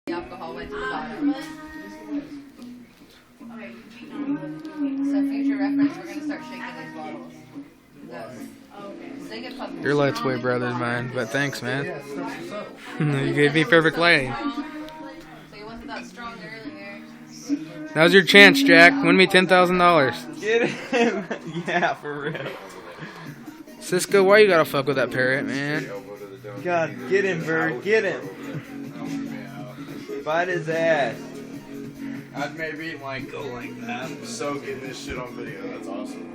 The alcohol went to the bottom. So future reference, we're going to start shaking these bottles. Your light's way brighter than mine, but thanks, man. You gave me perfect lighting. So you wanted that strong earlier. Now's your chance, Jack. Win me $10,000. Get him! Yeah, for real. Cisco, why you gotta fuck with that parrot, man? God, get him, Bird. Get him. Bite his ass. I'd maybe like go like that. I'm so getting this shit on video. That's awesome.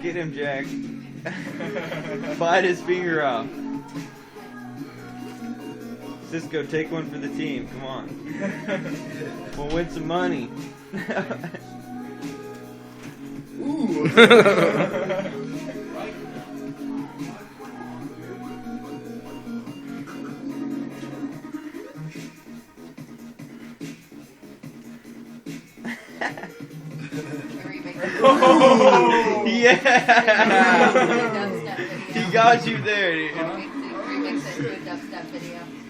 Get him, Jack. Bite his finger off. Cisco, take one for the team. Come on. We'll win some money. Ooh. Oh, yeah! He got you there, dude.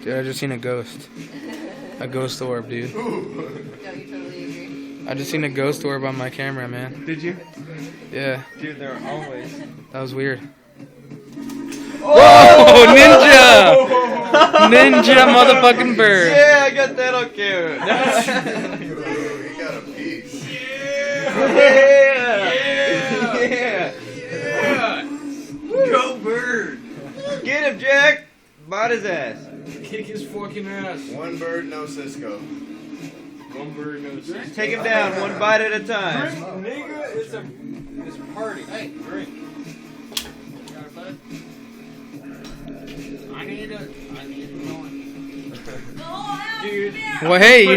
Dude, I just seen a ghost. A ghost orb, dude. No, you totally agree. I just seen a ghost orb on my camera, man. Did you? Yeah. Dude, they're always. That was weird. Oh, ninja! Ninja motherfucking bird. Yeah, I got that on camera. You got a piece. Yeah! Go bird! Get him, Jack! Bite his ass. Kick his fucking ass. One bird, no Cisco. One bird, no Cisco. Take him down one bite at a time. Drink, nigga. It's a party. Hey, drink. Got a bud? I need one. Dude. Well, hey,